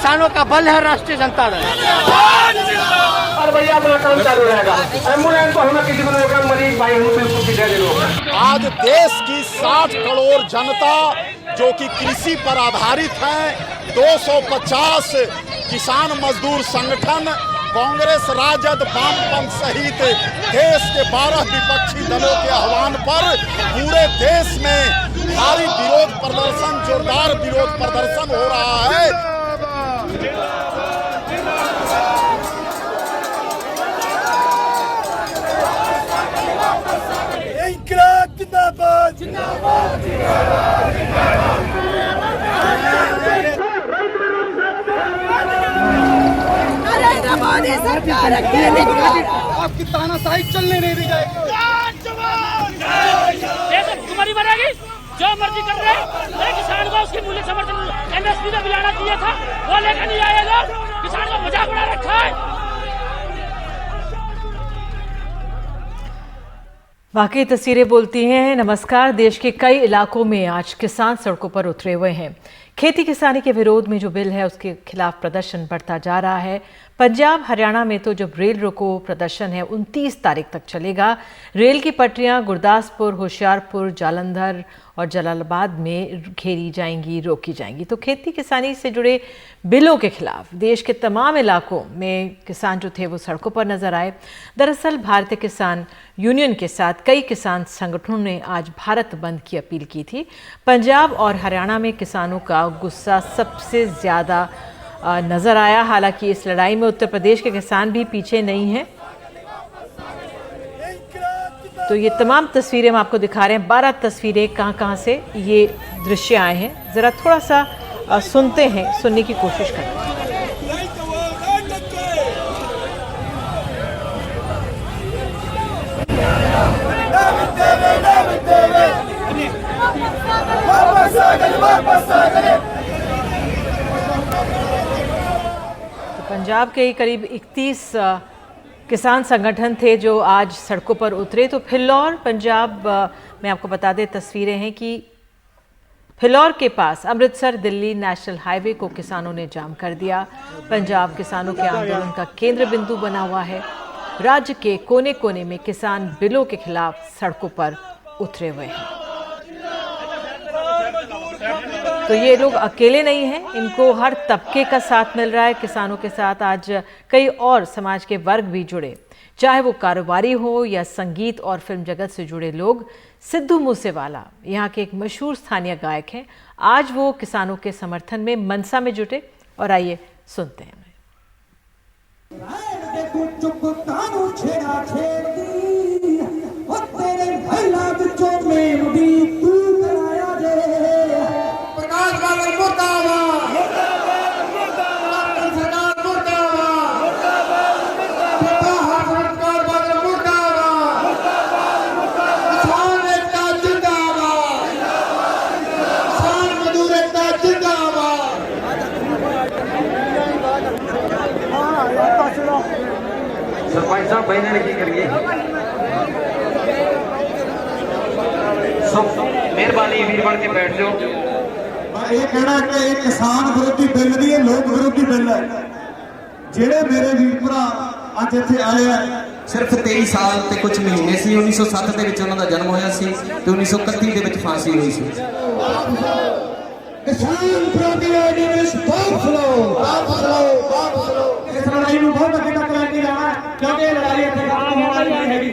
किसानों का बल है राष्ट्रीय जनता दल। और भैया अपना काम चालू रहेगा। एम्बुलेंस को हमें किसी को मरीज भाई हम बिल्कुल सीधे दे दो। आज देश की 60 करोड़ जनता जो कि कृषि पर आधारित है, 250 किसान मजदूर संगठन, कांग्रेस, राजद, वामपंथ सहित देश के 12 विपक्षी दलों के आह्वान पर पूरे देश में भारी विरोध प्रदर्शन, जोरदार विरोध प्रदर्शन हो रहा है। जिंदाबाद जिंदाबाद नरेंद्र मोदी सरकार आपकी तानाशाही चलने नहीं दी जाएगी। तुम्हारी बनेगी जो मर्जी कर रहे हैं। किसान को उसकी मूल्य समर्थन एमएसपी में मिलाना चाहिए था, वो लेकर नहीं आए लोग। किसान को मजाक बना रखा है। वाकई तस्वीरें बोलती हैं। नमस्कार। देश के कई इलाकों में आज किसान सड़कों पर उतरे हुए हैं। खेती किसानी के विरोध में जो बिल है उसके खिलाफ प्रदर्शन बढ़ता जा रहा है। पंजाब हरियाणा में तो जब रेल रोको प्रदर्शन है 29 तारीख तक चलेगा। रेल की पटरियां गुरदासपुर, होशियारपुर, जालंधर और जलालाबाद में घेरी जाएंगी, रोकी जाएंगी। तो खेती किसानी से जुड़े बिलों के खिलाफ देश के तमाम इलाकों में किसान जो थे वो सड़कों पर नजर आए। दरअसल भारतीय किसान यूनियन के साथ कई किसान संगठनों ने आज भारत बंद की अपील की थी। पंजाब और हरियाणा में किसानों का गुस्सा सबसे ज़्यादा नज़र आया। हालांकि इस लड़ाई में उत्तर प्रदेश के किसान भी पीछे नहीं हैं। तो ये तमाम तस्वीरें हम आपको दिखा रहे हैं। 12 तस्वीरें कहाँ से ये दृश्य आए हैं, ज़रा थोड़ा सा सुनते हैं, सुनने की कोशिश करते हैं। तो पंजाब के करीब 31 किसान संगठन थे जो आज सड़कों पर उतरे। तो फिलौर पंजाब में आपको बता दें तस्वीरें हैं कि फिलौर के पास अमृतसर दिल्ली नेशनल हाईवे को किसानों ने जाम कर दिया। पंजाब किसानों के आंदोलन का केंद्र बिंदु बना हुआ है। राज्य के कोने कोने में किसान बिलों के खिलाफ सड़कों पर उतरे हुए हैं। तो ये लोग अकेले नहीं हैं, इनको हर तबके का साथ मिल रहा है। किसानों के साथ आज कई और समाज के वर्ग भी जुड़े, चाहे वो कारोबारी हो या संगीत और फिल्म जगत से जुड़े लोग। सिद्धू मूसेवाला यहाँ के एक मशहूर स्थानीय गायक हैं। आज वो किसानों के समर्थन में मनसा में जुटे और आइए सुनते हैं। सरपंच साहब भाई ने की करिए मेहरबानी वीर बन के बैठ जाओ। ये कहना कि एक किसान विरोधी बिल नहीं है, लोक विरोधी बिल है। ਜਿਹੜੇ ਮੇਰੇ ਵੀਰ ਭਰਾ ਅੱਜ ਇੱਥੇ ਆਏ ਆ ਸਿਰਫ 23 ਸਾਲ ਤੇ ਕੁਝ ਮਹੀਨੇ ਸੀ। 1907 ਦੇ ਵਿੱਚ ਉਹਨਾਂ ਦਾ ਜਨਮ ਹੋਇਆ ਸੀ ਤੇ 1931 ਦੇ ਵਿੱਚ ਫਾਂਸੀ ਹੋਈ ਸੀ। ਕਿਸਾਨ ਵਿਰੋਧੀ ਐਕਟਿਵਿਸਟ ਬਾਪ ਇਸ ਲੜਾਈ ਨੂੰ ਬਹੁਤ ਅੱਗੇ ਤੱਕ ਲੈ ਕੇ ਜਾਣਾ ਕਿਉਂਕਿ ਇਹ ਲੜਾਈ ਇੱਥੇ ਖਤਮ ਹੋਣ ਵਾਲੀ ਨਹੀਂ ਹੈਗੀ।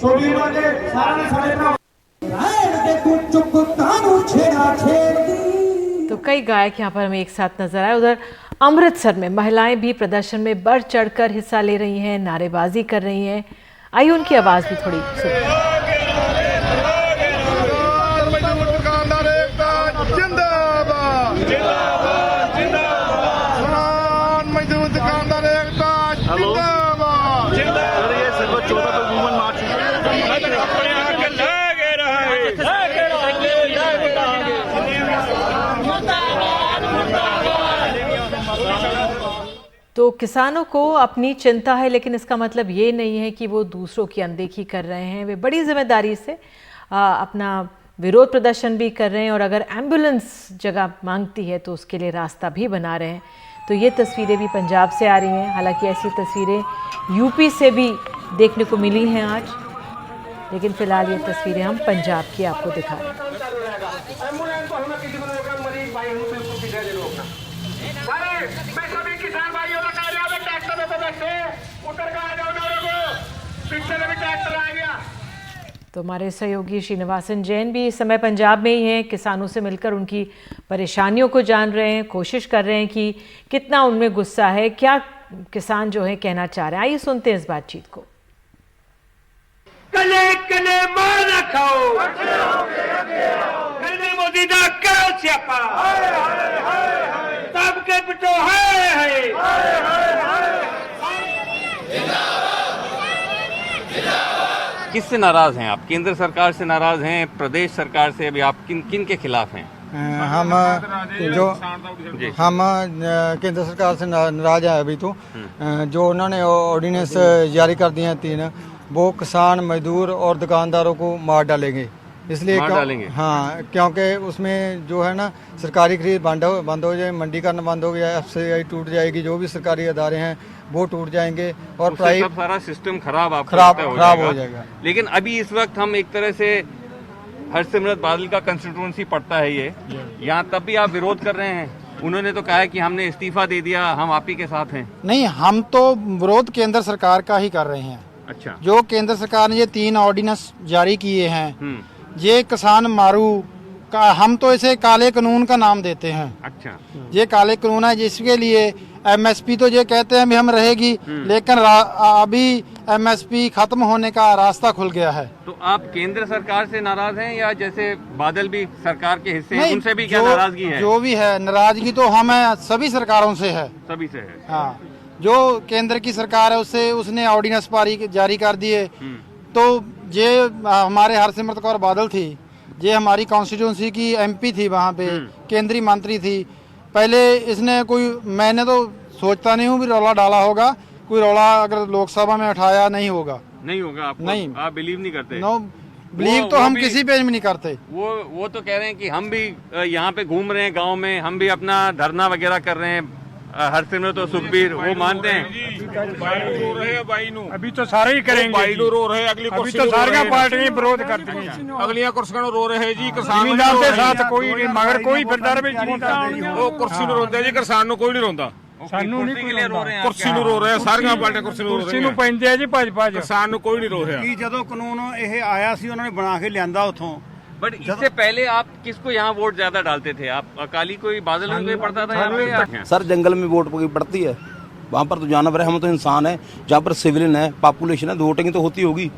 ਸੋ ਵੀਰਾਂ ਦੇ ਸਾਰਿਆਂ ਸਾਡੇ ਭਰਾ तो कई गायक यहाँ पर हमें एक साथ नजर आए। उधर अमृतसर में महिलाएं भी प्रदर्शन में बढ़ चढ़कर हिस्सा ले रही हैं, नारेबाजी कर रही हैं। आइए उनकी आवाज भी थोड़ी सुनिए। तो किसानों को अपनी चिंता है, लेकिन इसका मतलब ये नहीं है कि वो दूसरों की अनदेखी कर रहे हैं। वे बड़ी जिम्मेदारी से अपना विरोध प्रदर्शन भी कर रहे हैं और अगर एम्बुलेंस जगह मांगती है तो उसके लिए रास्ता भी बना रहे हैं। तो ये तस्वीरें भी पंजाब से आ रही हैं। हालांकि ऐसी तस्वीरें यूपी से भी देखने को मिली हैं आज, लेकिन फिलहाल ये तस्वीरें हम पंजाब की आपको दिखा रहे हैं। एम्बुलेंस को हम किसी को रोका, मरीज भाई हूं बिल्कुल सीधे दे रोकना। अरे मैं सभी किसान भाइयों को कह रहा हूं, ट्रैक्टर पे बैठे उतर कर आ जाओ ना, लोगों पीछे से भी ट्रैक्टर आ गया। तो हमारे सहयोगी श्रीनिवासन जैन भी इस समय पंजाब में ही हैं, किसानों से मिलकर उनकी परेशानियों को जान रहे हैं, कोशिश कर रहे हैं कि कितना उनमें गुस्सा है, क्या किसान जो है कहना चाह रहे हैं। आइए सुनते हैं इस बातचीत को। कले कले मार ना खाओ, कले मोदी दा करो स्यापा, तब के पिटो किससे नाराज हैं आप? केंद्र सरकार से नाराज हैं, प्रदेश सरकार से? अभी आप किन के खिलाफ हैं? हम केंद्र सरकार से नाराज हैं अभी तो। जो उन्होंने ऑर्डिनेंस जारी कर दिए हैं 3, वो किसान, मजदूर और दुकानदारों को मार डालेंगे। इसलिए हाँ, क्योंकि उसमें जो है ना सरकारी खरीद बंद हो जाए, मंडीकरण बंद हो गया, FCI टूट जाएगी, जो भी सरकारी अदारे हैं वो टूट जाएंगे और प्राइवेट सारा सिस्टम खराब हो जाएगा। लेकिन अभी इस वक्त हम एक तरह से हरसिमरत बादल का कंस्टिट्यूएंसी पड़ता है ये, यहाँ तब भी आप विरोध कर रहे हैं। उन्होंने तो कहा है कि हमने इस्तीफा दे दिया, हम आप ही के साथ हैं। नहीं, हम तो विरोध केंद्र सरकार का ही कर रहे हैं। अच्छा, जो केंद्र सरकार ने ये 3 ऑर्डिनेंस जारी किए हैं, ये किसान मारू का, हम तो इसे काले कानून का नाम देते हैं। अच्छा, ये काले कानून है, जिसके लिए MSP तो ये कहते हैं भी हम रहेगी, लेकिन अभी MSP खत्म होने का रास्ता खुल गया है। तो आप केंद्र सरकार से नाराज हैं या जैसे बादल भी सरकार के हिस्से हैं, उनसे भी क्या नाराजगी है? जो भी है नाराजगी तो हमें सभी सरकारों से है। सभी से है। हाँ, जो केंद्र की सरकार है उसने ऑर्डिनेंस जारी कर दिए, तो ये हमारे हरसिमरत कौर बादल थी, ये हमारी कॉन्स्टिट्यूंसी की MP थी, वहाँ पे केंद्रीय मंत्री थी। पहले इसने मैंने तो सोचता नहीं हूँ भी रौला डाला होगा, कोई रौला अगर लोकसभा में उठाया नहीं होगा। आपको नहीं, आप बिलीव नहीं करते? नो बिलीव तो हम किसी पे भी नहीं करते। वो तो कह रहे हैं कि हम भी यहाँ पे घूम रहे हैं गांव में, हम भी अपना धरना वगैरह कर रहे हैं। हरसिमरत तो सुखबीर वो मानते हैं अभी तो सारे ही करेंगे, बाई रो रहे, अगली अभी तो सारियां पार्टियां विरोध करती हैं, अगलियां कुर्सियां रो रहे हैं जी। किसान के साथ कोई नहीं, मगर कोई फिरदार भी वो कुर्सी ਨੂੰ ਰੋਂਦੇ ਜੀ, ਕਿਸਾਨ ਨੂੰ ਕੋਈ ਨਹੀਂ ਰੋਂਦਾ। ਸਾਨੂੰ ਨਹੀਂ ਕੋਈ ਰੋ ਰਹੇ, ਕੁਰਸੀ ਨੂੰ ਰੋ ਰਹੇ, ਸਾਰੀਆਂ ਪਾਰਟੀਆਂ ਕੁਰਸੀ ਨੂੰ ਰੋ ਰਹੀਆਂ, ਕੁਰਸੀ ਨੂੰ ਪੈਂਦੇ ਆ ਜੀ ਭੱਜ ਭੱਜ, ਕਿਸਾਨ ਨੂੰ ਕੋਈ ਨਹੀਂ ਰੋ ਰਿਹਾ। ਜਦੋਂ ਕਾਨੂੰਨ ਇਹ ਆਇਆ ਸੀ ਉਹਨਾਂ ਨੇ ਬਣਾ ਕੇ ਲਿਆਂਦਾ ਉੱਥੋਂ। बट इससे पहले आप किसको यहाँ वोट ज्यादा डालते थे? आप अकाली कोई बादल कोई पड़ता था यहाँ पे? सर जंगल में वोट पड़ती है, वहाँ पर तो जानवर है, हम तो इंसान है। जहाँ पर सिविलियन है, पॉपुलेशन है, तो वोटिंग तो होती होगी।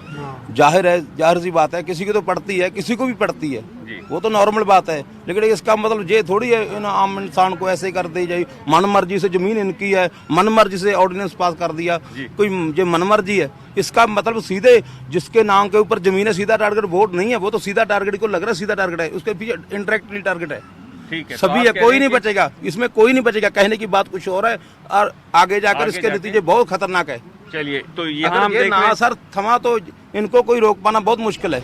जाहिर है, जाहिर सी बात है, किसी की तो पड़ती है, किसी को भी पड़ती है, वो तो नॉर्मल बात है। लेकिन इसका मतलब ये थोड़ी है आम इंसान को ऐसे कर दी जाए। मन मर्जी से जमीन इनकी है, मन मर्जी से ऑर्डिनेंस पास कर दिया, कोई ये मन मर्जी है। इसका मतलब सीधे जिसके नाम के ऊपर जमीन है, सीधा टारगेट वोट नहीं है, वो तो सीधा टारगेट को लग रहा है, सीधा टारगेट है, उसके पीछे इनडायरेक्टली टारगेट है। ठीक है, सभी है, कोई नहीं बचेगा इसमें, कोई नहीं बचेगा। कहने की बात कुछ और है और आगे जाकर इसके नतीजे बहुत खतरनाक है। चलिए, तो यहाँ हम ना असर थमा तो इनको कोई रोक पाना बहुत मुश्किल है।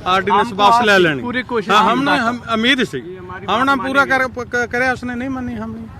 ऑर्डिनेंस वापस ले लेने पूरी कोशिश, हमने उम्मीद से हमने पूरा करे, उसने नहीं मानी।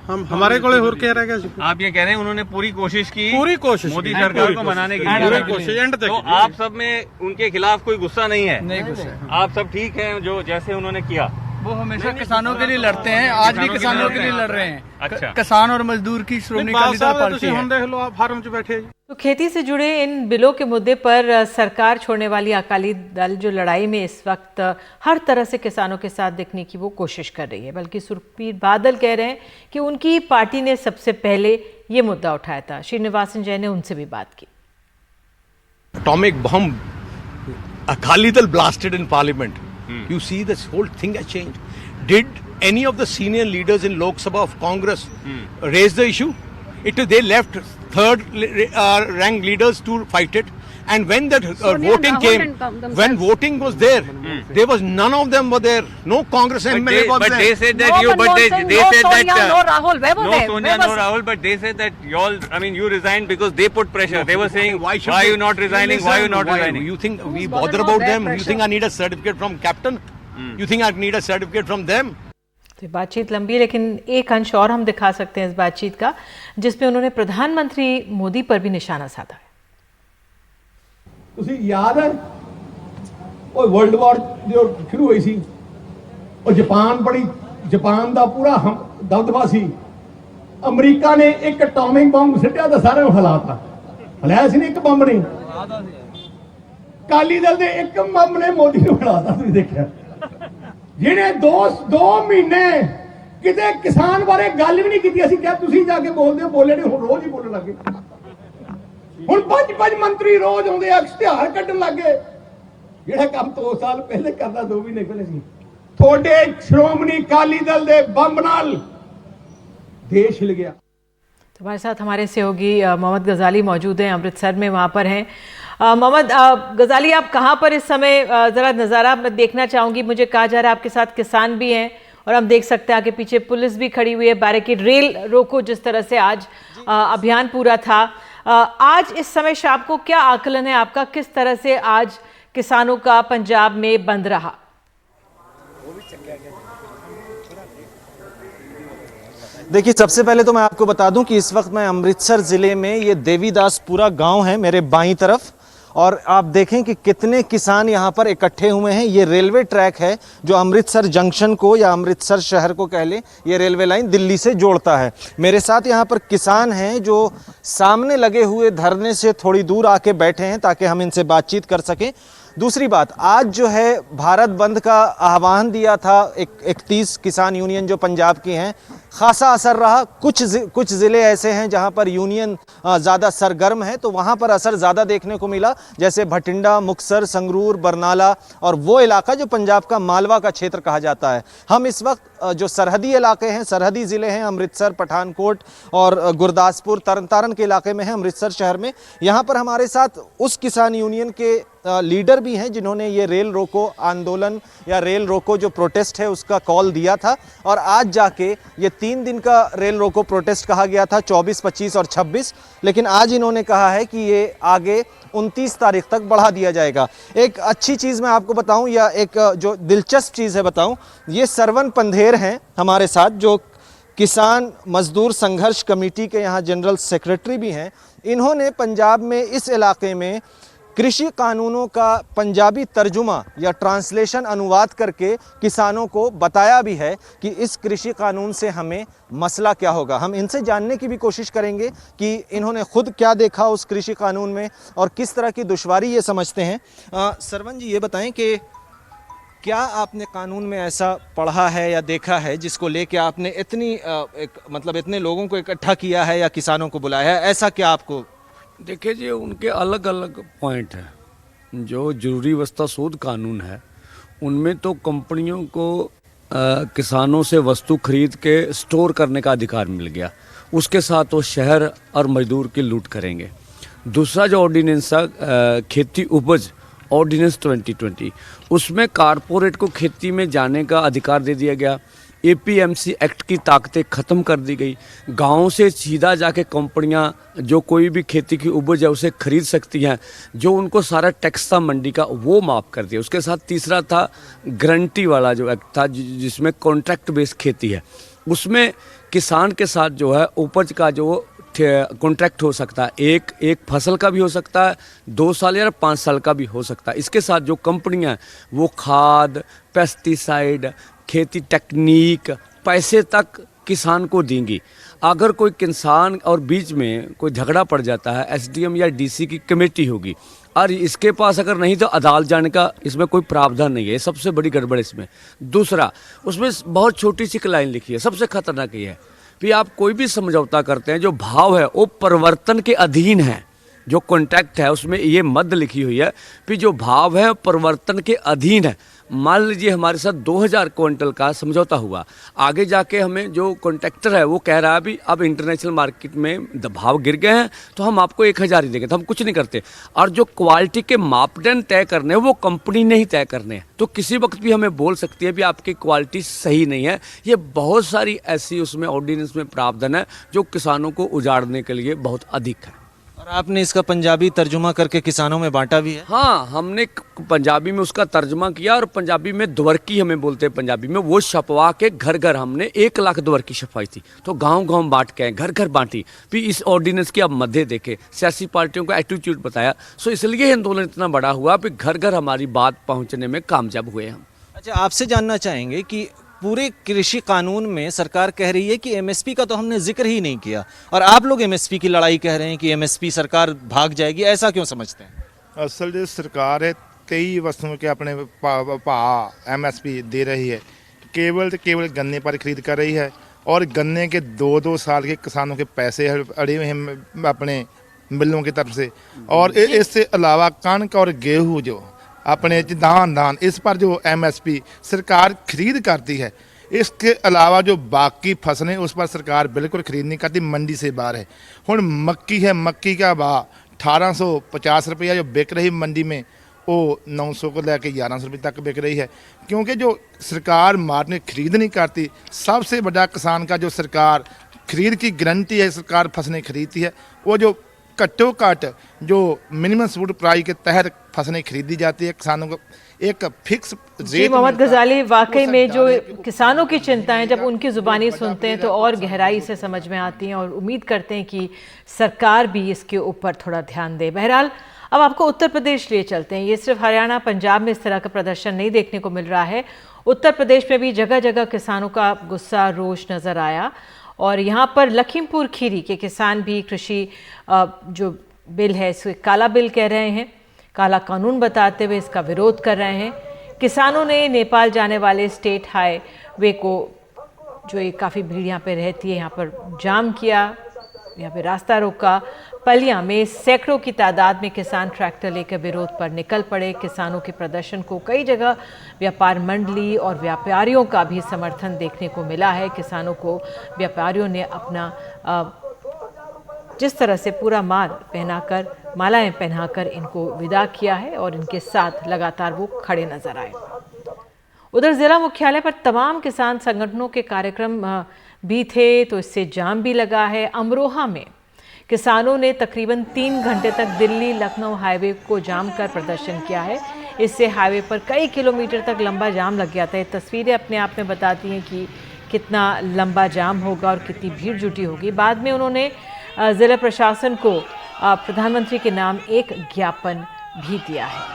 हम हमारे को होर कह रहे हैं। आप ये कह रहे हैं उन्होंने पूरी कोशिश की, पूरी कोशिश मोदी सरकार को मनाने की पूरी कोशिश। तो आप सब में उनके खिलाफ कोई गुस्सा नहीं है? नहीं गुस्सा, आप सब ठीक हैं जो जैसे उन्होंने किया? वो हमेशा किसानों के लिए लड़ते हैं, आज भी किसानों के लिए लड़ रहे हैं। अच्छा, किसान और मजदूर की श्रोमणी अकाली दल पार्टी है। देख लो, आप फार्म में बैठे। तो खेती से जुड़े इन बिलों के मुद्दे पर सरकार छोड़ने वाली अकाली दल जो लड़ाई में इस वक्त हर तरह से किसानों के साथ दिखने की वो कोशिश कर रही है, बल्कि सुखबीर बादल कह रहे हैं कि उनकी पार्टी ने सबसे पहले ये मुद्दा उठाया था। श्रीनिवासन जैन ने उनसे भी बात की। Atomic bomb, Akali Dal blasted in parliament. You see, this whole thing has changed. Did any of the senior leaders in Lok Sabha of Congress raise the issue? They left third rank leaders to fight it. And when that voting came, when voting was there, there was none of them were there. No Congress MLA was there. But they said that you, but they said that no Rahul, where were no they? Sonia, no Rahul, but they said that y'all, I mean, you resigned because they put pressure. They were saying, why are you not resigning? Why are you not resigning? You think we bother about them? You think I need a certificate from captain? You think I need a certificate from them? तो बातचीत लंबी है, लेकिन एक अंश और हम दिखा सकते हैं इस बातचीत का, जिसमें उन्होंने प्रधानमंत्री मोदी पर भी निशाना साधा है। ਤੁਸੀਂ ਯਾਦ ਹੈ ਉਹ ਵਰਲਡ ਵਾਰ ਜੋ ਸ਼ੁਰੂ ਹੋਈ ਸੀ, ਉਹ ਜਾਪਾਨ ਦਾ ਪੂਰਾ ਦਬਦਬਾ ਸੀ। ਅਮਰੀਕਾ ਨੇ ਇੱਕ ਐਟੋਮਿਕ ਬੰਬ ਸਿੱਟਿਆ ਤਾਂ ਸਾਰਿਆਂ ਨੂੰ ਹਿਲਾਤਾ। ਹਿਲਾਇਆ ਸੀ ਨਾ ਇੱਕ ਬੰਬ ਨੇ, ਅਕਾਲੀ ਦਲ ਦੇ ਇੱਕ ਬੰਬ ਨੇ ਮੋਦੀ ਨੂੰ ਹਿਲਾਤਾ। ਤੁਸੀਂ ਦੇਖਿਆ ਜਿਹਨੇ 2 ਮਹੀਨੇ ਕਿਤੇ ਕਿਸਾਨ ਬਾਰੇ ਗੱਲ ਵੀ ਨਹੀਂ ਕੀਤੀ। ਅਸੀਂ ਕਿਹਾ ਤੁਸੀਂ ਜਾ ਕੇ ਬੋਲੇ ਨਹੀਂ, ਹੁਣ ਰੋਜ਼ ਹੀ ਬੋਲਣ ਲੱਗੇ। ਹੁਣ 5 ਮੰਤਰੀ ਰੋਜ਼ ਆਉਂਦੇ ਆ, ਇਸ਼ਤਿਹਾਰ ਕੱਢਣ ਲੱਗੇ। ਜਿਹੜਾ ਕੰਮ 2 ਸਾਲ ਪਹਿਲੇ ਕਰਦਾ 2 ਮਹੀਨੇ ਪਹਿਲੇ ਸੀ। ਤੁਹਾਡੇ ਸ਼੍ਰੋਮਣੀ ਅਕਾਲੀ ਦਲ ਦੇ ਬੰਬ ਨਾਲ देश हिल गया। तो हमारे साथ हमारे सहयोगी मोहम्मद गजाली मौजूद हैं, अमृतसर में वहाँ पर हैं। मोहम्मद गजाली, आप कहाँ पर इस समय ज़रा नज़ारा मैं देखना चाहूँगी। मुझे कहा जा रहा है आपके साथ किसान भी हैं और हम देख सकते हैं आगे पीछे पुलिस भी खड़ी हुई है। बैरिकेड, रेल रोको, जिस तरह से आज अभियान पूरा था। आज इस समय शाम को क्या आकलन है आपका, किस तरह से आज किसानों का पंजाब में बंद रहा? देखिए, सबसे पहले तो मैं आपको बता दूं कि इस वक्त मैं अमृतसर ज़िले में, ये देवीदासपुरा गांव है मेरे बाईं तरफ, और आप देखें कि कितने किसान यहाँ पर इकट्ठे हुए हैं। ये रेलवे ट्रैक है जो अमृतसर जंक्शन को या अमृतसर शहर को कह लें, ये रेलवे लाइन दिल्ली से जोड़ता है। मेरे साथ यहाँ पर किसान हैं जो सामने लगे हुए धरने से थोड़ी दूर आके बैठे हैं ताकि हम इनसे बातचीत कर सकें। दूसरी बात, आज जो है भारत बंद का आह्वान दिया था 31 किसान यूनियन जो पंजाब की हैं, खासा असर रहा। कुछ ज़िले ऐसे हैं जहां पर यूनियन ज़्यादा सरगर्म है, तो वहां पर असर ज़्यादा देखने को मिला, जैसे भटिंडा, मुक्तसर, संगरूर, बरनाला और वो इलाका जो पंजाब का मालवा का क्षेत्र कहा जाता है। हम इस वक्त जो सरहदी इलाके हैं, सरहदी ज़िले हैं, अमृतसर, पठानकोट और गुरदासपुर, तरन तारण के इलाके में हैं, अमृतसर शहर में। यहाँ पर हमारे साथ उस किसान यूनियन के लीडर भी हैं जिन्होंने ये रेल रोको आंदोलन या रेल रोको जो प्रोटेस्ट है उसका कॉल दिया था, और आज जाके ये 3 दिन का रेल रोको प्रोटेस्ट कहा गया था, 24, 25 और 26, लेकिन आज इन्होंने कहा है कि ये आगे 29 तारीख तक बढ़ा दिया जाएगा। एक अच्छी चीज़ मैं आपको बताऊं, या एक जो दिलचस्प चीज़ है बताऊं, ये सरवन पंधेर हैं हमारे साथ, जो किसान मजदूर संघर्ष कमेटी के यहाँ जनरल सेक्रेटरी भी हैं। इन्होंने पंजाब में इस इलाके में कृषि कानूनों का पंजाबी तर्जुमा या ट्रांसलेशन अनुवाद करके किसानों को बताया भी है कि इस कृषि कानून से हमें मसला क्या होगा। हम इनसे जानने की भी कोशिश करेंगे कि इन्होंने खुद क्या देखा उस कृषि कानून में और किस तरह की दुश्वारी ये समझते हैं। सरवन जी, ये बताएं कि क्या आपने कानून में ऐसा पढ़ा है या देखा है जिसको लेके आपने इतने लोगों को इकट्ठा किया है या किसानों को बुलाया है? ऐसा क्या आपको? देखिए जी, उनके अलग अलग पॉइंट हैं। जो जरूरी वस्ता शोध कानून है उनमें तो कंपनियों को किसानों से वस्तु खरीद के स्टोर करने का अधिकार मिल गया, उसके साथ वो शहर और मजदूर की लूट करेंगे। दूसरा जो ऑर्डिनेंस है खेती उपज ऑर्डिनेंस 2020, उसमें कारपोरेट को खेती में जाने का अधिकार दे दिया गया। APMC एक्ट की ताकतें ख़त्म कर दी गई। गाँव से सीधा जाके कंपनियां जो कोई भी खेती की उपज है उसे खरीद सकती हैं। जो उनको सारा टैक्स था मंडी का वो माफ़ कर दिया। उसके साथ तीसरा था गारंटी वाला जो एक्ट था जिसमें कॉन्ट्रैक्ट बेस्ड खेती है, उसमें किसान के साथ जो है उपज का जो कॉन्ट्रैक्ट हो सकता है, एक फसल का भी हो सकता है, 2 साल या 5 साल का भी हो सकता है। इसके साथ जो कंपनियां हैं वो खाद, पेस्टिसाइड, खेती टेक्निक, पैसे तक किसान को देंगी। अगर कोई किसान और बीच में कोई झगड़ा पड़ जाता है, SDM या DC की कमेटी होगी, और इसके पास अगर नहीं तो अदालत जाने का इसमें कोई प्रावधान नहीं है। सबसे बड़ी गड़बड़ इसमें। दूसरा, उसमें बहुत छोटी सी लाइन लिखी है, सबसे खतरनाक ये है कि आप कोई भी समझौता करते हैं, जो भाव है वो परिवर्तन के अधीन है। जो कॉन्ट्रैक्ट है उसमें ये मद लिखी हुई है कि जो भाव है परिवर्तन के अधीन है। मान लीजिए हमारे साथ 2000 क्विंटल का समझौता हुआ, आगे जाके हमें जो कॉन्ट्रैक्टर है वो कह रहा है अभी अब इंटरनेशनल मार्केट में भाव गिर गए हैं तो हम आपको 1000 ही देंगे, तो हम कुछ नहीं करते। और जो क्वालिटी के मापदंड तय करने हैं वो कंपनी ने ही तय करने हैं। तो किसी वक्त भी हमें बोल सकती है भी आपकी क्वालिटी सही नहीं है। ये बहुत सारी ऐसी उसमें ऑर्डिनेंस में प्रावधान है जो किसानों को उजाड़ने के लिए बहुत अधिक है। और आपने इसका पंजाबी तर्जुमा करके किसानों में बांटा भी है? हाँ, हमने पंजाबी में उसका तर्जुमा किया और पंजाबी में द्वर्की हमें बोलते हैं पंजाबी में, वो छपवा के घर घर हमने 1 लाख द्वर्की छपवाई थी। तो गांव गांव बांट के घर घर बांटी। फिर इस ऑर्डिनेंस की आप मध्य देखे, सियासी पार्टियों का एटीट्यूड बताया। सो इसलिए आंदोलन इतना बड़ा हुआ, फिर घर घर हमारी बात पहुँचने में कामयाब हुए हम। अच्छा, आपसे जानना चाहेंगे कि पूरे कृषि कानून में सरकार कह रही है कि एमएसपी का तो हमने जिक्र ही नहीं किया, और आप लोग एमएसपी की लड़ाई कह रहे हैं कि एमएसपी सरकार भाग जाएगी, ऐसा क्यों समझते हैं? असल जो सरकार है कई वस्तुओं के अपने भाव एमएसपी दे रही है, केवल गन्ने पर खरीद कर रही है, और गन्ने के 2-2 साल के किसानों के पैसे अड़े हुए हैं अपने मिलों की तरफ से, और इससे अलावा कणक और गेहूँ जो अपने धान इस पर जो एमएसपी सरकार खरीद करती है, इसके अलावा जो बाकी फसलें उस पर सरकार बिल्कुल खरीद नहीं करती, मंडी से बाहर है। हुण मक्की है, मक्की का भाव 1850 रुपया जो बिक रही मंडी में, वो 900 को लेकर 1100 रुपये तक बिक रही है, क्योंकि जो सरकार मार्केट खरीद नहीं करती। सबसे बड़ा किसान का जो सरकार खरीद की गारंटी है, सरकार फसलें खरीदती है, वो जो घट्टो घट जो मिनिमम सपोर्ट प्राइस के तहत फसलें खरीदी जाती है, किसानों को एक फिक्स रेट। मोहम्मद गजाली, वाकई में जो किसानों की चिंताएं जब उनकी जुबानी सुनते हैं तो और गहराई से समझ में आती हैं, और उम्मीद करते हैं कि सरकार भी इसके ऊपर थोड़ा ध्यान दे। बहरहाल, अब आपको उत्तर प्रदेश लिए चलते हैं। ये सिर्फ हरियाणा पंजाब में इस तरह का प्रदर्शन नहीं देखने को मिल रहा है, उत्तर प्रदेश में भी जगह जगह किसानों का गुस्सा रोष नजर आया। और यहाँ पर लखीमपुर खीरी के किसान भी कृषि जो बिल है इसे काला बिल कह रहे हैं, काला कानून बताते हुए इसका विरोध कर रहे हैं। किसानों ने नेपाल जाने वाले स्टेट हाईवे को, जो एक काफ़ी भीड़ यहाँ पे रहती है, यहाँ पर जाम किया, यहाँ पे रास्ता रोका। पलिया में सैकड़ों की तादाद में किसान ट्रैक्टर लेकर विरोध पर निकल पड़े। किसानों के प्रदर्शन को कई जगह व्यापार मंडली और व्यापारियों का भी समर्थन देखने को मिला है। किसानों को व्यापारियों ने अपना जिस तरह से पूरा मालाएं पहनाकर इनको विदा किया है, और इनके साथ लगातार वो खड़े नजर आए। उधर जिला मुख्यालय पर तमाम किसान संगठनों के कार्यक्रम भी थे, तो इससे जाम भी लगा है। अमरोहा में किसानों ने तकरीबन 3 घंटे तक दिल्ली लखनऊ हाईवे को जाम कर प्रदर्शन किया है। इससे हाईवे पर कई किलोमीटर तक लंबा जाम लग गया था। ये तस्वीरें अपने आप में बताती हैं कि कितना लंबा जाम होगा और कितनी भीड़ जुटी होगी। बाद में उन्होंने जिला प्रशासन को प्रधानमंत्री के नाम एक ज्ञापन भी दिया है।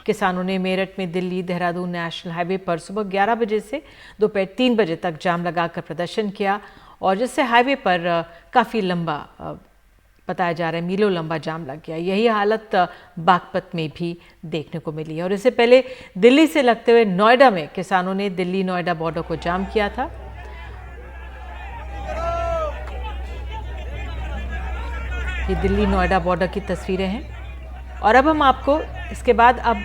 किसानों ने मेरठ में दिल्ली देहरादून नेशनल हाईवे पर सुबह 11 बजे से दोपहर 3 बजे तक जाम लगाकर प्रदर्शन किया, और जिससे हाईवे पर काफ़ी लंबा बताया जा रहा है, मीलों लंबा जाम लग गया। यही हालत बागपत में भी देखने को मिली है। और इससे पहले दिल्ली से लगते हुए नोएडा में किसानों ने दिल्ली नोएडा बॉर्डर को जाम किया था। ये दिल्ली नोएडा बॉर्डर की तस्वीरें हैं। और अब हम आपको इसके बाद अब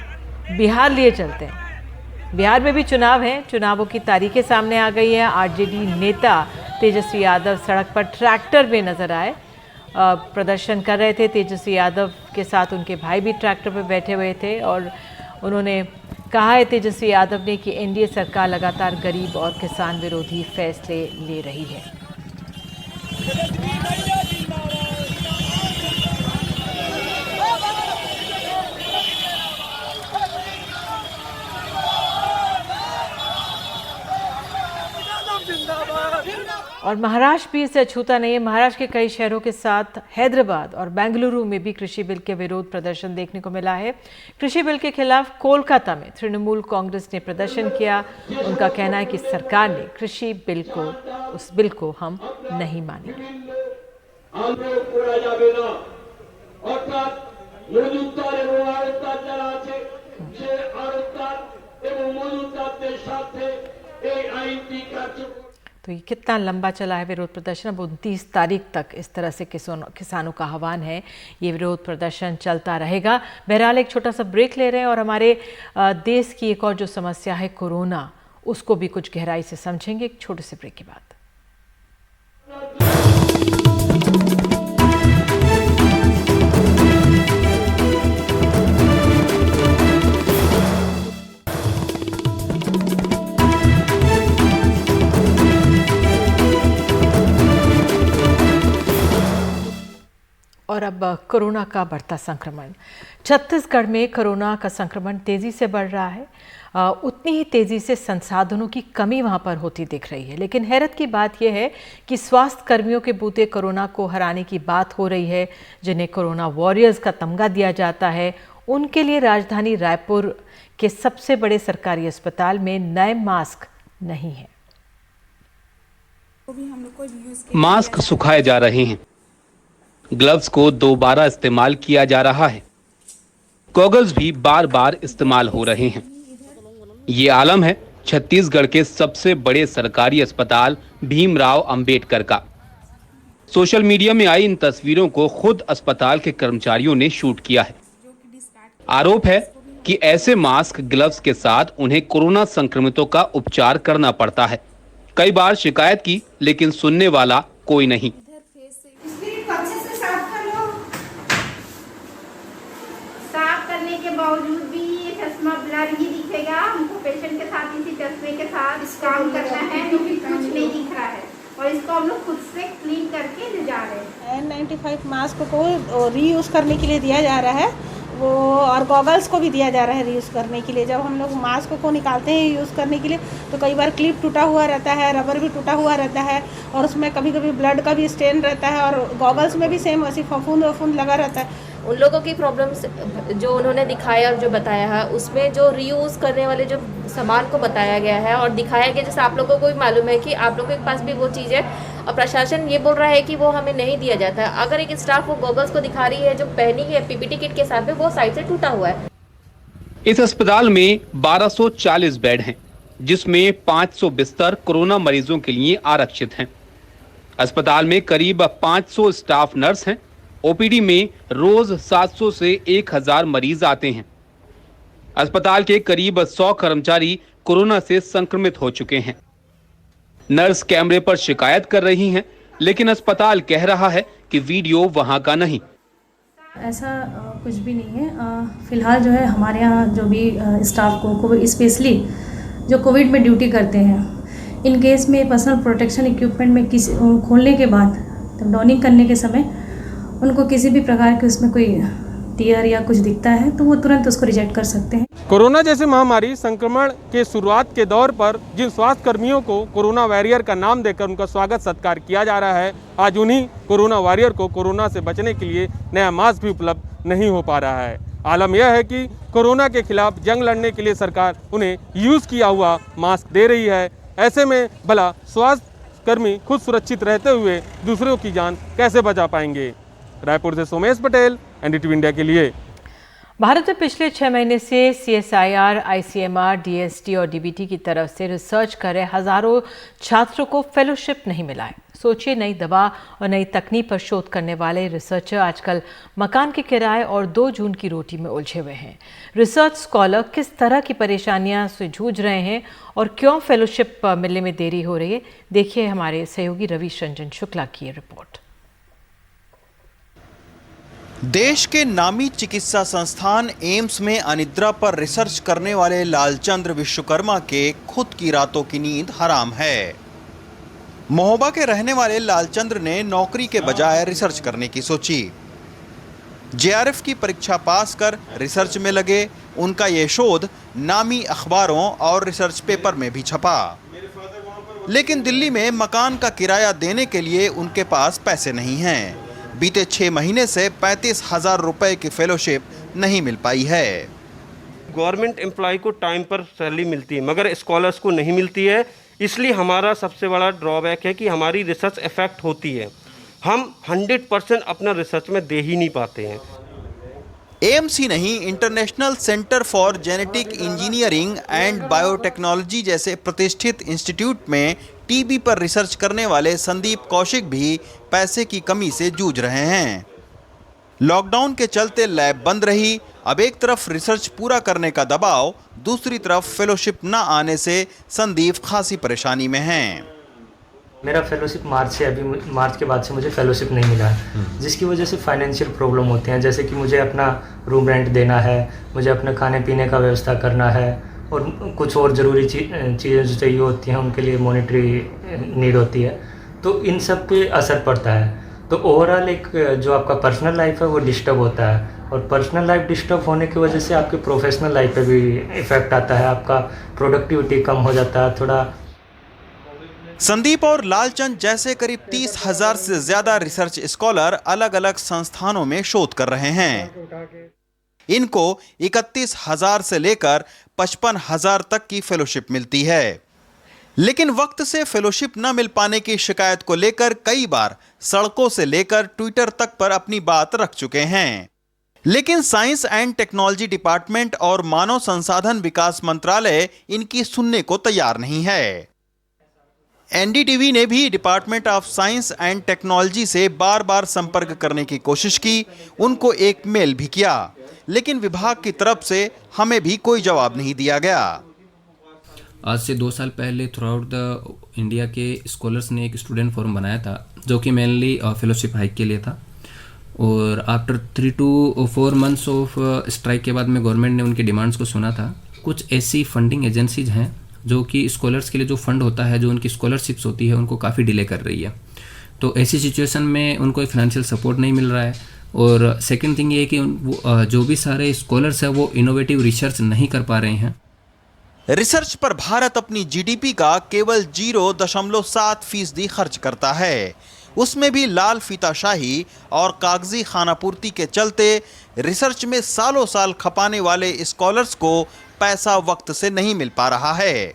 बिहार लिए चलते हैं। बिहार में भी चुनाव हैं, चुनावों की तारीखें सामने आ गई है। आरजेडी नेता तेजस्वी यादव सड़क पर ट्रैक्टर में नजर आए, प्रदर्शन कर रहे थे। तेजस्वी यादव के साथ उनके भाई भी ट्रैक्टर पर बैठे हुए थे, और उन्होंने कहा है तेजस्वी यादव ने कि एनडीए सरकार लगातार गरीब और किसान विरोधी फैसले ले रही है। और महाराष्ट्र भी इसे अछूता नहीं है। महाराष्ट्र के कई शहरों के साथ हैदराबाद और बेंगलुरु में भी कृषि बिल के विरोध प्रदर्शन देखने को मिला है। कृषि बिल के खिलाफ कोलकाता में तृणमूल कांग्रेस ने प्रदर्शन किया। उनका कहना है कि सरकार ने कृषि बिल को, उस बिल को हम नहीं मानेंगे। तो ये कितना लंबा चला है विरोध प्रदर्शन। अब 29 तारीख तक इस तरह से किसानों का आह्वान है, ये विरोध प्रदर्शन चलता रहेगा। बहरहाल एक छोटा सा ब्रेक ले रहे हैं और हमारे देश की एक और जो समस्या है कोरोना, उसको भी कुछ गहराई से समझेंगे एक छोटे से ब्रेक के बाद। और अब कोरोना का बढ़ता संक्रमण। छत्तीसगढ़ में कोरोना का संक्रमण तेजी से बढ़ रहा है। उतनी ही तेजी से संसाधनों की कमी वहां पर होती दिख रही है। लेकिन हैरत की बात यह है कि स्वास्थ्य कर्मियों के बूते कोरोना को हराने की बात हो रही है, जिन्हें कोरोना वॉरियर्स का तमगा दिया जाता है। उनके लिए राजधानी रायपुर के सबसे बड़े सरकारी अस्पताल में नए मास्क नहीं है। मास्क सुखाए जा रहे हैं, ग्लव्स को दोबारा इस्तेमाल किया जा रहा है, गॉगल्स भी बार बार इस्तेमाल हो रहे हैं। ये आलम है छत्तीसगढ़ के सबसे बड़े सरकारी अस्पताल भीमराव अंबेडकर का। सोशल मीडिया में आई इन तस्वीरों को खुद अस्पताल के कर्मचारियों ने शूट किया है। आरोप है कि ऐसे मास्क ग्लव्स के साथ उन्हें कोरोना संक्रमितों का उपचार करना पड़ता है। कई बार शिकायत की, लेकिन सुनने वाला कोई नहीं। साफ करने के बावजूद भी ये चश्मा ब्लर ही दिखेगा। हमको पेशेंट के साथ इसी चश्मे के साथ काम करना है, जो कि कुछ नहीं दिख रहा है, और इसको हम लोग खुद से क्लीन करके ले जा रहे हैं। N95 मास्क को रीयूज करने के लिए दिया जा रहा है वो, और गॉगल्स को भी दिया जा रहा है रीयूज करने के लिए। जब हम लोग मास्क को निकालते हैं यूज़ करने के लिए तो कई बार क्लिप टूटा हुआ रहता है, रबर भी टूटा हुआ रहता है, और उसमें कभी कभी ब्लड का भी स्टेन रहता है, और गॉगल्स में भी सेम वैसे फफूंद लगा रहता है। उन लोगों की प्रॉब्लम्स जो उन्होंने दिखाया और जो बताया है, उसमें जो रीयूज़ करने वाले जो सामान को बताया गया है और दिखाया गया, जैसे आप लोगों को भी मालूम है कि आप लोगों के पास भी वो चीज़ है, और प्रशासन ये बोल रहा है कि वो हमें नहीं दिया जाता है। अगर एक स्टाफ वो गॉगल्स को दिखा रही है जो पहनी है पीपीटी किट के साथ में, वो साइड से टूटा हुआ है। इस अस्पताल में 1240 बेड हैं, जिसमें 500 बिस्तर कोरोना मरीजों के लिए आरक्षित हैं। अस्पताल में करीब 500 स्टाफ नर्स हैं। ओपीडी में रोज 700 से 1000 मरीज आते हैं। अस्पताल के करीब 100 कर्मचारी कोरोना से संक्रमित हो चुके हैं। नर्स कैमरे पर शिकायत कर रही हैं, लेकिन अस्पताल कह रहा है कि वीडियो वहां का नहीं। ऐसा कुछ भी नहीं है। फिलहाल जो है हमारे यहाँ जो भी स्टाफ को स्पेशली जो कोविड में ड्यूटी करते हैं, इन केस में पर्सनल प्रोटेक्शन इक्विपमेंट में किसी खोलने के बाद तो डॉनिंग करने के समय उनको किसी भी प्रकार के उसमें कोई टीयर या कुछ दिखता है तो वो तुरंत उसको रिजेक्ट कर सकते हैं। कोरोना जैसी महामारी संक्रमण के शुरुआत के दौर पर जिन स्वास्थ्य कर्मियों को कोरोना वॉरियर का नाम देकर उनका स्वागत सत्कार किया जा रहा है, आज उन्हीं कोरोना वॉरियर को कोरोना से बचने के लिए नया मास्क भी उपलब्ध नहीं हो पा रहा है। आलम यह है कि कोरोना के खिलाफ जंग लड़ने के लिए सरकार उन्हें यूज किया हुआ मास्क दे रही है। ऐसे में भला स्वास्थ्य कर्मी खुद सुरक्षित रहते हुए दूसरों की जान कैसे बचा पाएंगे। रायपुर से सोमेश पटेल, एनडीटीवी इंडिया के लिए। भारत में पिछले 6 महीने से CSIR, ICMR, DST और DBT की तरफ से रिसर्च कर रहे हजारों छात्रों को फेलोशिप नहीं मिला है। सोचिए, नई दवा और नई तकनीक पर शोध करने वाले रिसर्चर आजकल मकान के किराए और 2 जून की रोटी में उलझे हुए हैं। रिसर्च स्कॉलर किस तरह की परेशानियां से जूझ रहे हैं और क्यों फेलोशिप मिलने में देरी हो रही है, देखिए हमारे सहयोगी रविश रंजन शुक्ला की रिपोर्ट। देश के नामी चिकित्सा संस्थान एम्स में अनिद्रा पर रिसर्च करने वाले लालचंद्र विश्वकर्मा के खुद की रातों की नींद हराम है। महोबा के रहने वाले लालचंद्र ने नौकरी के बजाय रिसर्च करने की सोची। JRF की परीक्षा पास कर रिसर्च में लगे। उनका ये शोध नामी अखबारों और रिसर्च पेपर में भी छपा, लेकिन दिल्ली में मकान का किराया देने के लिए उनके पास पैसे नहीं हैं। बीते 6 महीने से 35,000 रुपए की फेलोशिप नहीं मिल पाई है। गवर्नमेंट एम्प्लॉय को टाइम पर सैलरी मिलती है, मगर स्कॉलर्स को नहीं मिलती है। इसलिए हमारा सबसे बड़ा ड्रॉबैक है कि हमारी रिसर्च इफेक्ट होती है। हम 100% अपना रिसर्च में दे ही नहीं पाते हैं। एम्स ही नहीं, international centre for genetic engineering and biotechnology जैसे प्रतिष्ठित इंस्टीट्यूट में टीबी पर रिसर्च करने वाले संदीप कौशिक भी पैसे की कमी से जूझ रहे हैं। लॉकडाउन के चलते लैब बंद रही। अब एक तरफ रिसर्च पूरा करने का दबाव, दूसरी तरफ फेलोशिप न आने से संदीप खासी परेशानी में हैं। मेरा फेलोशिप मार्च के बाद से मुझे फेलोशिप नहीं मिला है, जिसकी वजह से फाइनेंशियल प्रॉब्लम होते हैं, जैसे कि मुझे अपना रूम रेंट देना है, मुझे अपने खाने पीने का व्यवस्था करना है, और कुछ और ज़रूरी चीज़ें जो चाहिए होती हैं उनके लिए मॉनेटरी नीड होती है, तो इन सब पे असर पड़ता है। तो तो ओवरऑल एक जो आपका पर्सनल लाइफ है वो डिस्टर्ब होता है, और पर्सनल लाइफ डिस्टर्ब होने की वजह से आपके प्रोफेशनल लाइफ पे भी इफेक्ट आता है, आपका प्रोडक्टिविटी कम हो जाता है थोड़ा। संदीप और लालचंद जैसे करीब 30,000 से ज्यादा रिसर्च स्कॉलर अलग अलग संस्थानों में शोध कर रहे हैं। इनको 31,000 से लेकर 55,000 तक की फेलोशिप मिलती है, लेकिन वक्त से फेलोशिप न मिल पाने की शिकायत को लेकर कई बार सड़कों से लेकर ट्विटर तक पर अपनी बात रख चुके हैं। लेकिन साइंस एंड टेक्नोलॉजी डिपार्टमेंट और मानव संसाधन विकास मंत्रालय इनकी सुनने को तैयार नहीं है। एनडीटीवी ने भी department of science and technology से बार बार संपर्क करने की कोशिश की, उनको एक मेल भी किया, लेकिन विभाग की तरफ से हमें भी कोई जवाब नहीं दिया गया। आज से 2 साल पहले थ्रू आउट द इंडिया के स्कॉलर्स ने एक स्टूडेंट फोरम बनाया था, जो कि मेनली फेलोशिप हाइक के लिए था। और after 3 to 4 months of strike के बाद में गवर्नमेंट ने उनकी डिमांड्स को सुना था। कुछ ऐसी फंडिंग एजेंसीज हैं जो कि स्कॉलर्स के लिए जो फंड होता है, जो उनकी स्कॉलरशिप्स होती है, उनको काफ़ी डिले कर रही है। तो ऐसी सिचुएशन में उनको फाइनेंशियल सपोर्ट नहीं मिल रहा है। और सेकंड थिंग ये है कि जो भी सारे स्कॉलर्स हैं वो इनोवेटिव रिसर्च नहीं कर पा रहे हैं। रिसर्च पर भारत अपनी जीडीपी का केवल 0.7% खर्च करता है, उसमें भी लाल फीताशाही और कागजी खानापूर्ति के चलते रिसर्च में सालों साल खपाने वाले स्कॉलर्स को पैसा वक्त से नहीं मिल पा रहा है।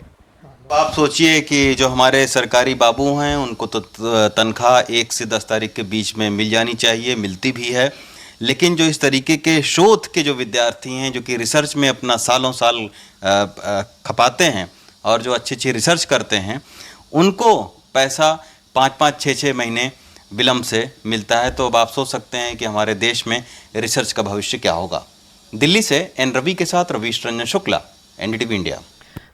आप सोचिए कि जो हमारे सरकारी बाबू हैं उनको तो तनख्वाह 1 से 10 तारीख के बीच में मिल जानी चाहिए, मिलती भी है, लेकिन जो इस तरीके के शोध के जो विद्यार्थी हैं जो कि रिसर्च में अपना सालों साल खपाते हैं और जो अच्छी रिसर्च करते हैं, उनको पैसा 5-5, 6-6 महीने विलम्ब से मिलता है। तो अब आप सोच सकते हैं कि हमारे देश में रिसर्च का भविष्य क्या होगा। दिल्ली से एन रवि के साथ रवीश रंजन शुक्ला, एनडीटीवी इंडिया।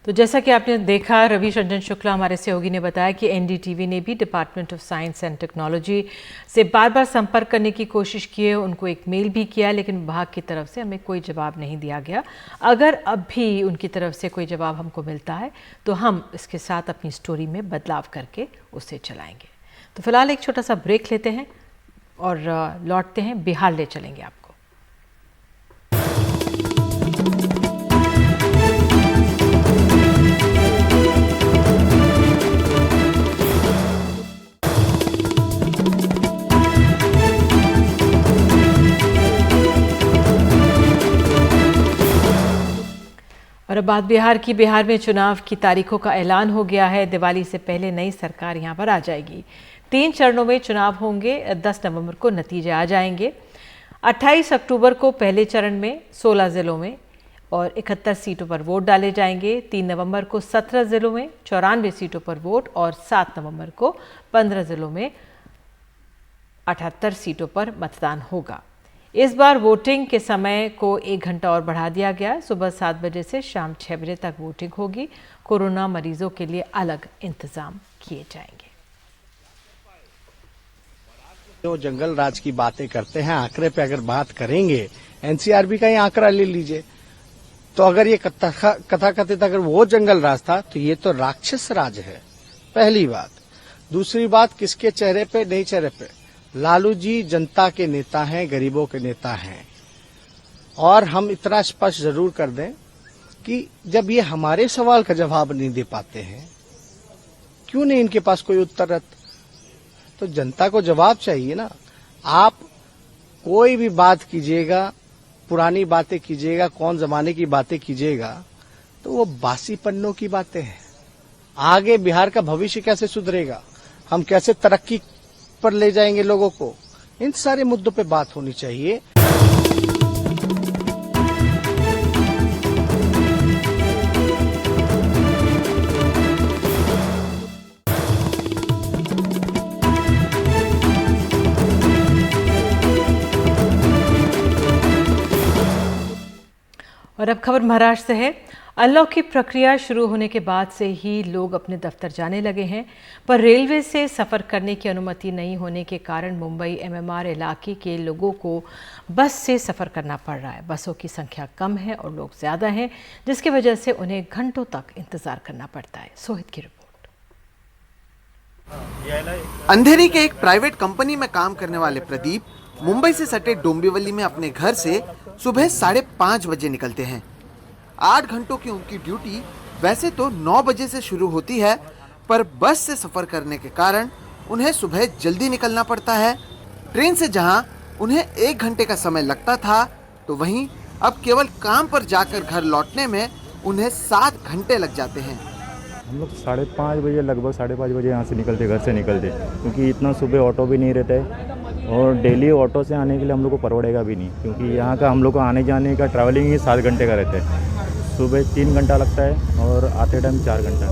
तो जैसा कि आपने देखा, रवीश रंजन शुक्ला हमारे सहयोगी ने बताया कि एनडीटीवी ने भी department of science and technology से बार बार संपर्क करने की कोशिश की है, उनको एक मेल भी किया, लेकिन विभाग की तरफ से हमें कोई जवाब नहीं दिया गया। अगर अब भी उनकी तरफ से कोई जवाब हमको मिलता है तो हम इसके साथ अपनी स्टोरी में बदलाव करके उसे चलाएंगे। तो फिलहाल एक छोटा सा ब्रेक लेते हैं और लौटते हैं, बिहार ले चलेंगे आपको। और अब बात बिहार की। बिहार में चुनाव की तारीखों का ऐलान हो गया है। दिवाली से पहले नई सरकार यहां पर आ जाएगी। 3 चरणों में चुनाव होंगे। 10 नवंबर को नतीजे आ जाएंगे। 28 अक्टूबर को पहले चरण में 16 जिलों में और 71 सीटों पर वोट डाले जाएंगे। 3 नवंबर को 17 जिलों में 94 सीटों पर वोट और 7 नवंबर को 15 जिलों में 78 सीटों पर मतदान होगा। इस बार वोटिंग के समय को 1 घंटा और बढ़ा दिया गया। सुबह 7 बजे से शाम 6 बजे तक वोटिंग होगी। कोरोना मरीजों के लिए अलग इंतजाम किए जाएंगे। जो जंगल राज की बातें करते हैं, आंकड़े पे अगर बात करेंगे, एनसीआरबी का ही आंकड़ा ले लीजिए, तो अगर ये कथाकथित अगर वो जंगल राज था तो ये तो राक्षस राज है, पहली बात। दूसरी बात, किसके चेहरे पे, नहीं चेहरे पे, लालू जी जनता के नेता हैं, गरीबों के नेता हैं। और हम इतना स्पष्ट जरूर कर दें कि जब ये हमारे सवाल का जवाब नहीं दे पाते हैं, क्यों नहीं इनके पास कोई उत्तर है, तो जनता को जवाब चाहिए ना। आप कोई भी बात कीजिएगा, पुरानी बातें कीजिएगा, कौन जमाने की बातें कीजिएगा, तो वो बासी पन्नों की बातें हैं। आगे बिहार का भविष्य कैसे सुधरेगा, हम कैसे तरक्की पर ले जाएंगे लोगों को, इन सारे मुद्दों पे बात होनी चाहिए। और अब खबर महाराष्ट्र से है। अनलॉक की प्रक्रिया शुरू होने के बाद से ही लोग अपने दफ्तर जाने लगे हैं, पर रेलवे से सफ़र करने की अनुमति नहीं होने के कारण मुंबई एमएमआर इलाके के लोगों को बस से सफ़र करना पड़ रहा है। बसों की संख्या कम है और लोग ज़्यादा हैं, जिसकी वजह से उन्हें घंटों तक इंतज़ार करना पड़ता है। सोहित की रिपोर्ट। अंधेरी के एक प्राइवेट कंपनी में काम करने वाले प्रदीप मुंबई से सटे डोंबिवली में अपने घर से सुबह 5:30 बजे निकलते हैं। 8 घंटों की उनकी ड्यूटी वैसे तो 9 बजे से शुरू होती है, पर बस से सफर करने के कारण उन्हें सुबह जल्दी निकलना पड़ता है। ट्रेन से जहां उन्हें 1 घंटे का समय लगता था, तो वहीं अब केवल काम पर जाकर घर लौटने में उन्हें 7 घंटे लग जाते हैं। हम लोग 5:30 बजे, लगभग 5:30 बजे यहाँ से निकलते, घर से निकलते, क्योंकि इतना सुबह ऑटो भी नहीं रहता है और डेली ऑटो से आने के लिए हम लोग को परवड़ेगा भी नहीं, क्योंकि यहाँ का हम लोग को आने जाने का ट्रैवलिंग ही 7 घंटे का रहता है। सुबह 3 घंटा लगता है और आते टाइम 4 घंटा।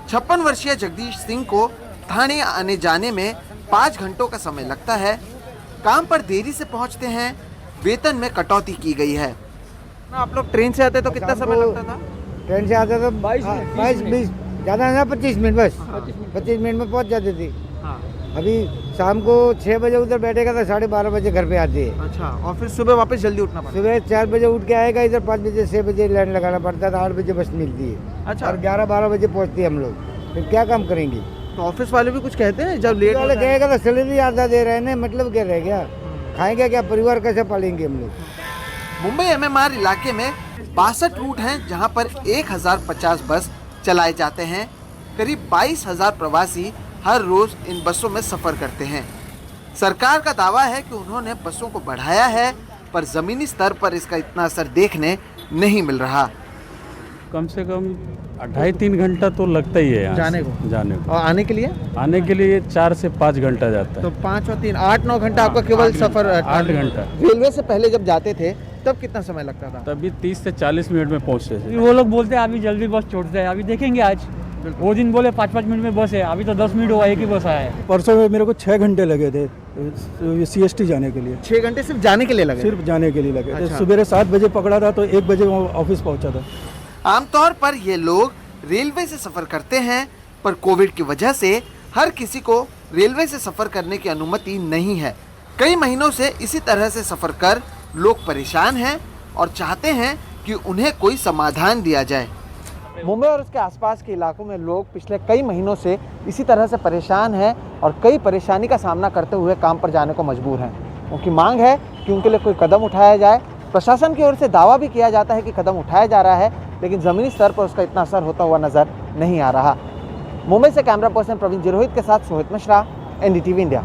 56 वर्षीय जगदीश सिंह को थाने आने जाने में 5 घंटों का समय लगता है। काम पर देरी से पहुँचते हैं, वेतन में कटौती की गई है। आप लोग ट्रेन से आते तो कितना समय लगता था? ट्रेन से आते तो 22-20, ज़्यादा है ना 25 मिनट, बस 25 मिनट में पहुंच जाती थी। अभी शाम को 6 बजे उधर बैठेगा तो 12:30 बजे घर पे आती है। अच्छा, और फिर सुबह वापस जल्दी उठना पड़ता है? सुबह 4 बजे उठ के आएगा, इधर 5 बजे 6 बजे लाइन लगाना पड़ता है, तो 8 बजे बस मिलती है। अच्छा। और 11-12 बजे पहुँचती है हम लोग, फिर क्या काम करेंगे? तो ऑफिस वाले भी कुछ कहते हैं जब लेट वाले कहेगा तो सैलरी आधा दे रहे हैं, मतलब क्या रह गया, खाएंगे क्या, परिवार कैसे पालेंगे हम लोग? मुंबई MMR इलाके में 62 रूट हैं जहां पर 1050 बस चलाए जाते हैं। करीब 22,000 प्रवासी हर रोज इन बसों में सफर करते हैं। सरकार का दावा है कि उन्होंने बसों को बढ़ाया है, पर जमीनी स्तर पर इसका इतना असर देखने नहीं मिल रहा। कम से कम 2.5-3 घंटा तो लगता ही है जाने को। और आने के लिए? आने के लिए 4 से 5 घंटा जाता है। तो 5 और 3 8-9 घंटा आपका केवल सफर। 8 घंटा। रेलवे से पहले जब जाते थे तब कितना समय लगता था? तभी 30 से 40 मिनट में पहुँचते थे। वो लोग बोलते हैं अभी जल्दी बस छोड़ते हैं, अभी देखेंगे। आज वो दिन बोले 5-5 मिनट में बस है, अभी तो 10 मिनट हुआ एक ही बस आया है। परसों में मेरे को 6 घंटे लगे थे CST जाने के लिए। 6 घंटे सिर्फ जाने के लिए लगे? सिर्फ जाने के लिए लगे। अच्छा। सुबह 7 बजे पकड़ा था तो 1 बजे ऑफिस पहुंचा था। आमतौर पर ये लोग रेलवे से सफर करते हैं, पर कोविड की वजह से हर किसी को रेलवे से सफर करने की अनुमति नहीं है। कई महीनों से इसी तरह से सफर कर लोग परेशान हैं और चाहते हैं कि उन्हें कोई समाधान दिया जाए। मुंबई और उसके आसपास के इलाकों में लोग पिछले कई महीनों से इसी तरह से परेशान हैं और कई परेशानी का सामना करते हुए काम पर जाने को मजबूर हैं। उनकी मांग है कि उनके लिए कोई कदम उठाया जाए। प्रशासन की ओर से दावा भी किया जाता है कि कदम उठाया जा रहा है, लेकिन ज़मीनी स्तर पर उसका इतना असर होता हुआ नजर नहीं आ रहा। मुंबई से कैमरा पर्सन प्रवीण जिरोहित के साथ सोहित मिश्रा, NDTV इंडिया।